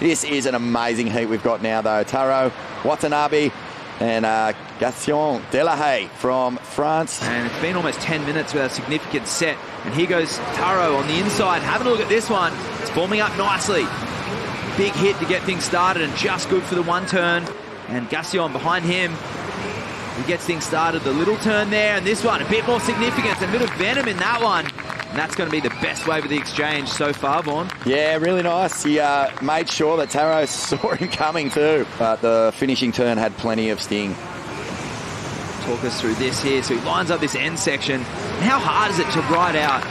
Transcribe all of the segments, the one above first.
This is an amazing heat we've got now, though. Taro Watanabe and Gatien Delahaye from France. And it's been almost 10 minutes with a significant set. And here goes Taro on the inside. Having a look at this one. It's forming up nicely. Big hit to get things started and just good for the one turn. And Gatien behind him. He gets things started. The little turn there. And this one, a bit more significance. A bit of venom in that one. And that's going to be the best wave of the exchange so far, Vaughn. Yeah, really nice. He made sure that Taro saw him coming too. But the finishing turn had plenty of sting. Talk us through this here. So he lines up this end section. And how hard is it to ride out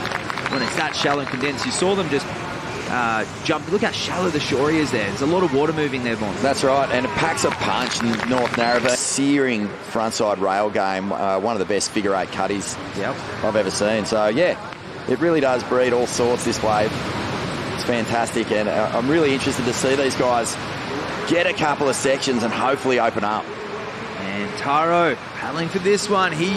when it's that shallow and condensed? You saw them just jump. Look how shallow the shore is there. There's a lot of water moving there, Vaughn. That's right, and it packs a punch in North Narrabeen. Searing frontside rail game. One of the best figure eight cutties I've ever seen. So, yeah, it really does breed all sorts, this wave. It's fantastic, and I'm really interested to see these guys get a couple of sections and hopefully open up. And Taro paddling for this one. He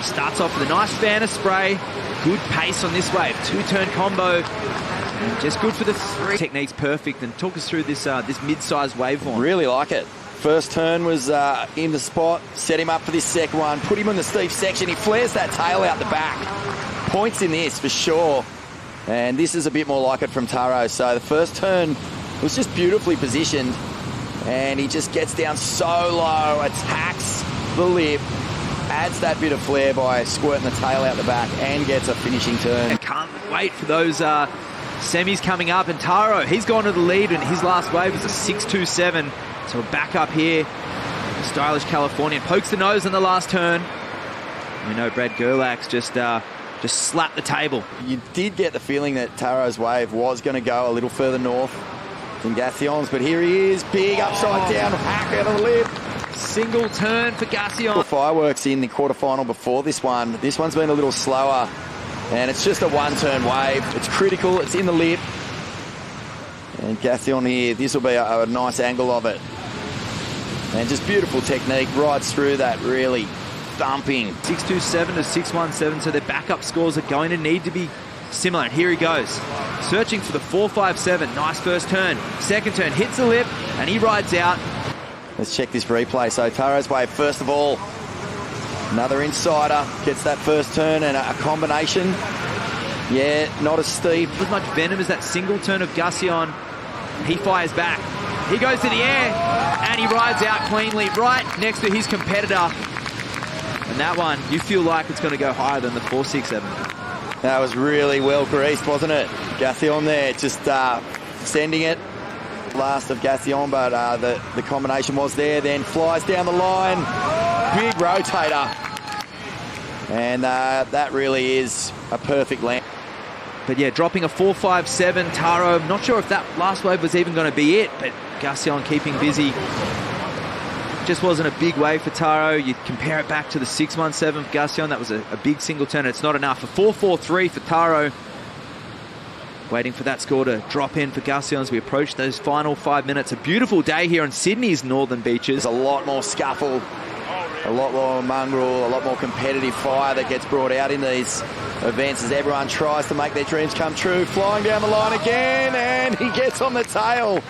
starts off with a nice fan of spray. Good pace on this wave. Two-turn combo. And just good for the three. Technique's perfect. And talk us through this this mid-sized waveform. Really like it. First turn was in the spot. Set him up for this second one. Put him in the steep section. He flares that tail out the back. Points in this for sure. And this is a bit more like it from Taro. So the first turn was just beautifully positioned. And he just gets down so low, attacks the lip, adds that bit of flair by squirting the tail out the back, and gets a finishing turn. I can't wait for those semis coming up. And Taro, he's gone to the lead, and his last wave was a 6.27. So we're back up here. The stylish Californian pokes the nose in the last turn. We know Brad Gerlach's just slapped the table. You did get the feeling that Taro's wave was going to go a little further north than Gatien's, but here he is, big upside down hack out of the lip. Single turn for Gatien. Fireworks in the quarterfinal before this one. This one's been a little slower, and it's just a one-turn wave. It's critical, it's in the lip. And Gatien here, this will be a nice angle of it. And just beautiful technique, rides through that really thumping. 6.27 to 6.17, so their backup scores are going to need to be similar. And here he goes, searching for the 4.57. Nice first turn. Second turn, hits the lip, and he rides out. Let's check this replay. So Taro's wave, first of all, another insider, gets that first turn and a combination. Yeah, not as steep. As much venom as that single turn of Gatien. He fires back. He goes to the air, and he rides out cleanly right next to his competitor. And that one, you feel like it's going to go higher than the 4.67. That was really well greased, wasn't it? Gatien there, just sending it. Last of Gatien, but the combination was there. Then flies down the line. Big rotator. And that really is a perfect land. But yeah, dropping a 4.57. Taro, I'm not sure if that last wave was even going to be it, but Gatien keeping busy. Just wasn't a big wave for Taro. You compare it back to the 6.17 for Gatien. That was a big single turn. It's not enough. A 4.43 for Taro. Waiting for that score to drop in for Gatien as we approach those final 5 minutes. A beautiful day here on Sydney's northern beaches. There's a lot more scuffle, a lot more mongrel, a lot more competitive fire that gets brought out in these events as everyone tries to make their dreams come true. Flying down the line again, and he gets on the tail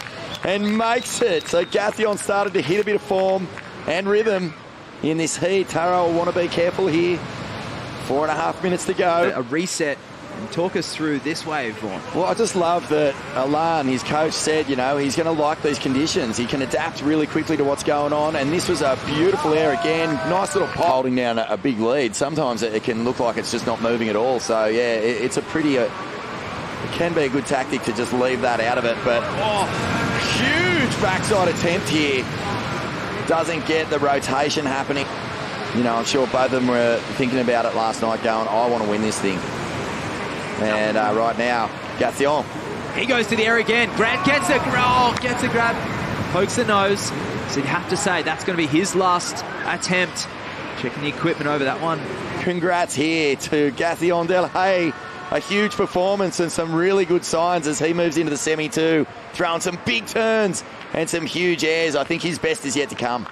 and makes it. So Gatien started to hit a bit of form and rhythm in this heat. Taro will want to be careful here. 4.5 minutes to go. A reset. And talk us through this wave, Vaughn. Well, I just love that Alan, his coach, said, you know, he's going to like these conditions. He can adapt really quickly to what's going on. And this was a beautiful air again. Nice little pop. Holding down a big lead. Sometimes it can look like it's just not moving at all. So, yeah, it's a pretty... it can be a good tactic to just leave that out of it. But, huge backside attempt here. Doesn't get the rotation happening. You know, I'm sure both of them were thinking about it last night going, I want to win this thing. And right now, Gatien. He goes to the air again. Grant gets a grab, pokes the nose. So you have to say that's going to be his last attempt. Checking the equipment over that one. Congrats here to Gatien Delahaye. A huge performance and some really good signs as he moves into the semi too. Throwing some big turns and some huge airs. I think his best is yet to come.